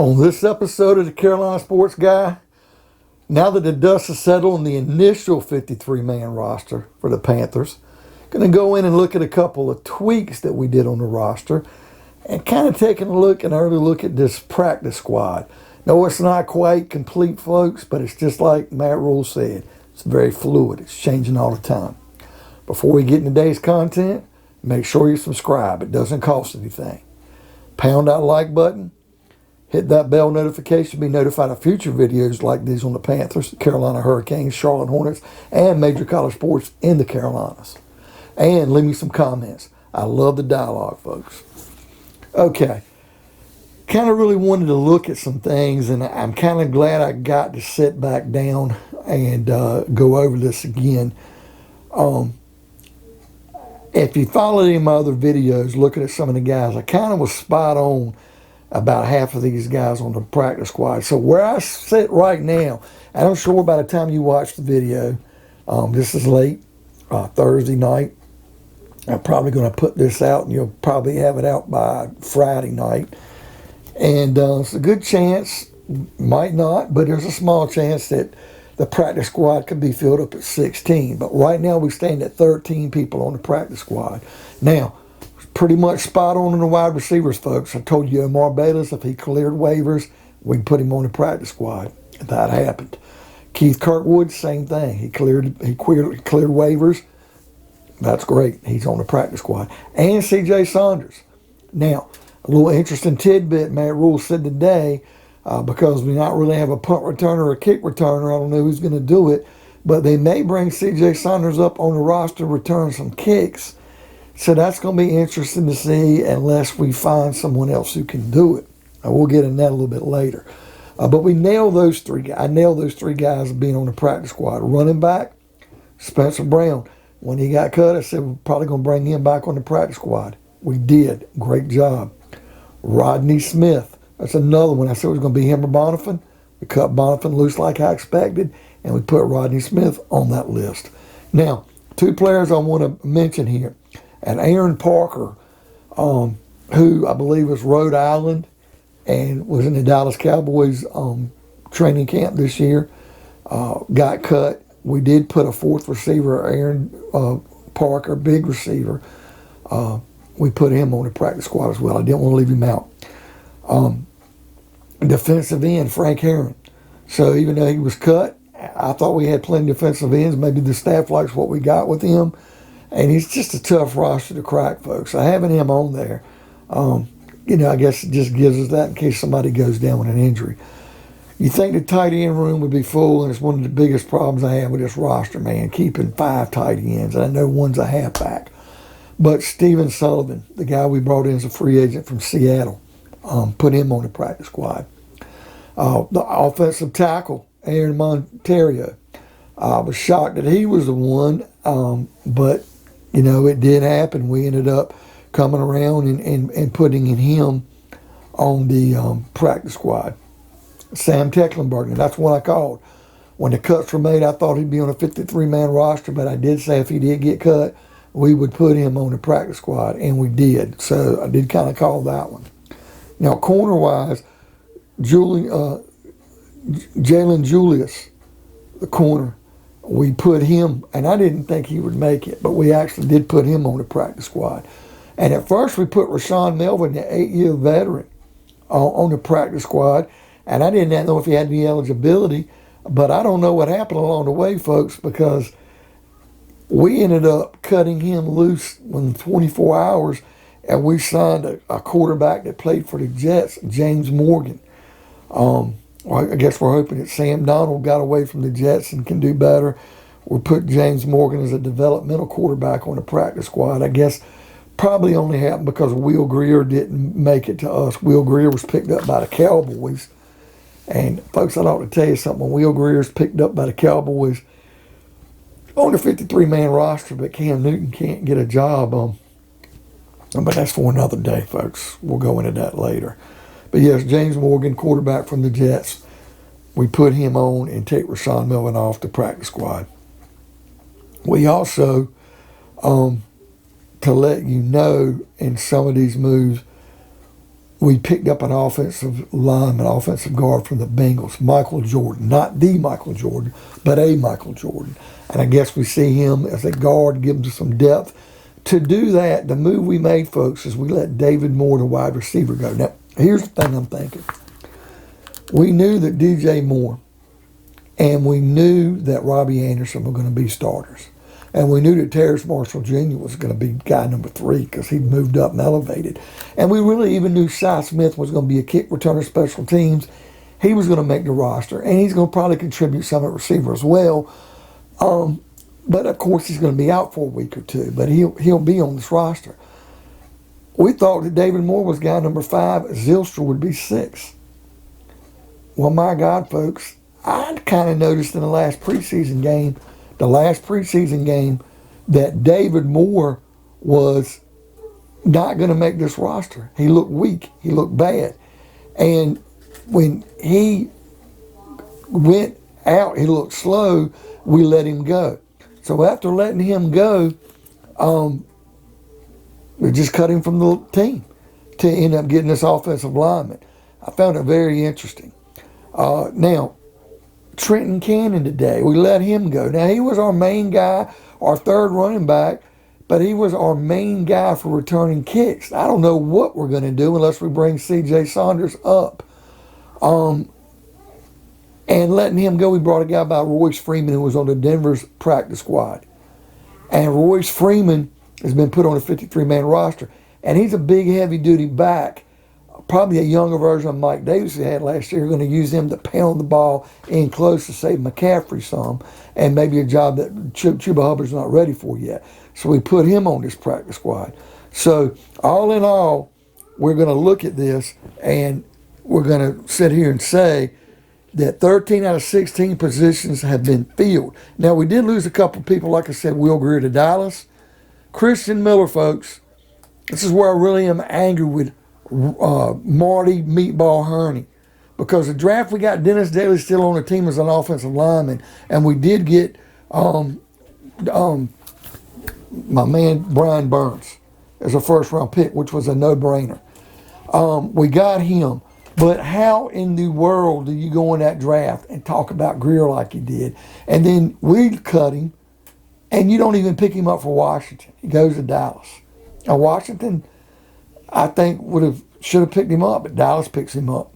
On this episode of the Carolina Sports Guy, now that the dust has settled on the initial 53-man roster for the Panthers, going to go in and look at a couple of tweaks that we did on the roster and kind of taking a look, an early look at this practice squad. No, it's not quite complete, folks, but it's just like Matt Rule said. It's very fluid. It's changing all the time. Before we get into today's content, make sure you subscribe. It doesn't cost anything. Pound that like button. Hit that bell notification to be notified of future videos like these on the Panthers, the Carolina Hurricanes, Charlotte Hornets, and major college sports in the Carolinas. And leave me some comments. I love the dialogue, folks. Okay. Kind of really wanted to look at some things, and I'm kind of glad I got to sit back down and go over this again. If you followed any of my other videos looking at some of the guys, I kind of was spot on about half of these guys on the practice squad. So where I sit right now, and I'm sure by the time you watch the video, this is late, Thursday night. I'm probably going to put this out, and you'll probably have it out by Friday night. And it's a good chance, might not, but there's a small chance that the practice squad could be filled up at 16. But right now we stand at 13 people on the practice squad. Now, pretty much spot on the wide receivers, folks. I told you Omar Bayless, if he cleared waivers, we'd put him on the practice squad. That happened. Keith Kirkwood, same thing. He cleared waivers. That's great. He's on the practice squad. And C.J. Saunders. Now, a little interesting tidbit Matt Rule said today, because we not really have a punt returner or a kick returner. I don't know who's going to do it, but they may bring C.J. Saunders up on the roster to return some kicks. So that's going to be interesting to see unless we find someone else who can do it. We'll get into that a little bit later. But we nailed those three guys. I nailed those three guys being on the practice squad. Running back, Spencer Brown. When he got cut, I said we're probably going to bring him back on the practice squad. We did. Great job. Rodney Smith. That's another one. I said it was going to be him or Bonifant. We cut Bonifant loose like I expected, and we put Rodney Smith on that list. Now, two players I want to mention here. And Aaron Parker, who I believe was Rhode Island and was in the Dallas Cowboys training camp this year, got cut. We did put a fourth receiver, Aaron Parker, big receiver. We put him on the practice squad as well. I didn't want to leave him out. Defensive end, Frank Herron. So even though he was cut, I thought we had plenty of defensive ends. Maybe the staff likes what we got with him. And he's just a tough roster to crack, folks. So having him on there, I guess it just gives us that in case somebody goes down with an injury. You think the tight end room would be full, and it's one of the biggest problems I have with this roster, man, keeping 5 tight ends. And I know one's a halfback. But Steven Sullivan, the guy we brought in as a free agent from Seattle, put him on the practice squad. The offensive tackle, Aaron Monteiro, I was shocked that he was the one, but it did happen. We ended up coming around and putting him on the practice squad. Sam Tecklenberg, and that's what I called. When the cuts were made, I thought he'd be on a 53-man roster, but I did say if he did get cut, we would put him on the practice squad, and we did. So I did kind of call that one. Now, corner-wise, Jalen Julius, the corner, we put him, and I didn't think he would make it, but we actually did put him on the practice squad. And at first we put Rashaan Melvin, the 8-year veteran, on the practice squad, and I didn't know if he had any eligibility, but I don't know what happened along the way, folks, because we ended up cutting him loose within 24 hours, and we signed a quarterback that played for the Jets, James Morgan. I guess we're hoping that Sam Donald got away from the Jets and can do better. We put James Morgan as a developmental quarterback on the practice squad. I guess probably only happened because Will Grier didn't make it to us. Will Grier was picked up by the Cowboys. And, folks, I'd ought to tell you something. When Will Grier's picked up by the Cowboys on the 53-man roster, but Cam Newton can't get a job. But that's for another day, folks. We'll go into that later. But yes, James Morgan, quarterback from the Jets, we put him on and take Rashaan Melvin off the practice squad. We also, to let you know, in some of these moves, we picked up an offensive lineman, offensive guard from the Bengals, Michael Jordan. Not the Michael Jordan, but a Michael Jordan. And I guess we see him as a guard, give him some depth. To do that, the move we made, folks, is we let David Moore, the wide receiver, go. Now, here's the thing I'm thinking. We knew that DJ Moore and we knew that Robbie Anderson were going to be starters. And we knew that Terrace Marshall Jr. was going to be guy number 3 because he'd moved up and elevated. And we really even knew Cy Smith was going to be a kick returner, special teams. He was going to make the roster. And he's going to probably contribute some at receiver as well. But, of course, he's going to be out for a week or two. But he'll be on this roster. We thought that David Moore was guy number 5. Zylstra would be 6. Well, my God, folks, I kind of noticed in the last preseason game, that David Moore was not going to make this roster. He looked weak. He looked bad. And when he went out, he looked slow, we let him go. So after letting him go, we just cut him from the team to end up getting this offensive lineman. I found it very interesting. Now, Trenton Cannon today, we let him go. Now, he was our main guy, our third running back, but he was our main guy for returning kicks. I don't know what we're going to do unless we bring C.J. Saunders up. And letting him go, we brought a guy by Royce Freeman who was on the Denver's practice squad. And Royce Freeman has been put on a 53-man roster. And he's a big, heavy-duty back. Probably a younger version of Mike Davis he had last year. We're going to use him to pound the ball in close to save McCaffrey some, and maybe a job that Chuba Hubbard's not ready for yet. So we put him on this practice squad. So all in all, we're going to look at this, and we're going to sit here and say that 13 out of 16 positions have been filled. Now, we did lose a couple of people, like I said, Will Grier to Dallas. Christian Miller, folks, this is where I really am angry with Marty Meatball Herney, because the draft we got Dennis Daly still on the team as an offensive lineman, and we did get my man Brian Burns as a first-round pick, which was a no-brainer. We got him, but how in the world do you go in that draft and talk about Grier like you did, and then we cut him, and you don't even pick him up for Washington? He goes to Dallas. Now, Washington, I think should have picked him up, but Dallas picks him up.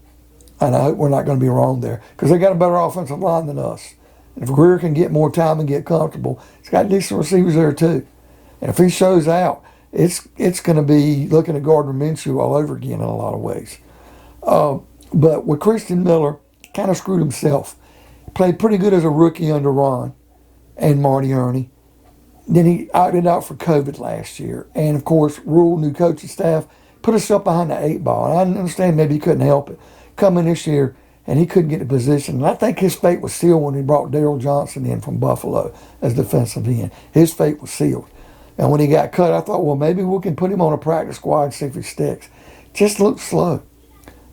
And I hope we're not going to be wrong there, because they got a better offensive line than us. And if Grier can get more time and get comfortable, he's got decent receivers there too. And if he shows out, it's going to be looking at Gardner Minshew all over again in a lot of ways. But with Christian Miller, kind of screwed himself. Played pretty good as a rookie under Ron and Marty Ernie. Then he opted out for COVID last year. And, of course, Rule, new coaching staff, put us up behind the 8 ball. And I understand maybe he couldn't help it. Come in this year, and he couldn't get the position. And I think his fate was sealed when he brought Daryl Johnson in from Buffalo as defensive end. His fate was sealed. And when he got cut, I thought, well, maybe we can put him on a practice squad and see if he sticks. Just looked slow.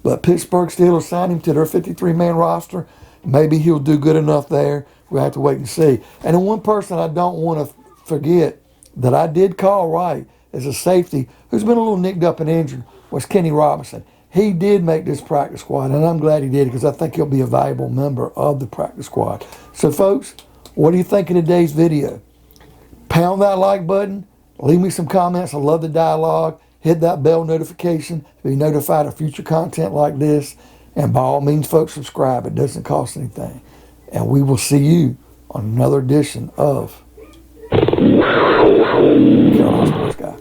But Pittsburgh Steelers signed him to their 53-man roster. Maybe he'll do good enough there. We'll have to wait and see. And the one person I don't want to forget that I did call right as a safety who's been a little nicked up and injured was Kenny Robinson. He did make this practice squad, and I'm glad he did, because I think he'll be a valuable member of the practice squad. So, folks, what do you think of today's video? Pound that like button. Leave me some comments. I love the dialogue. Hit that bell notification to be notified of future content like this. And by all means, folks, subscribe. It doesn't cost anything. And we will see you on another edition of Carolina Sports Guy.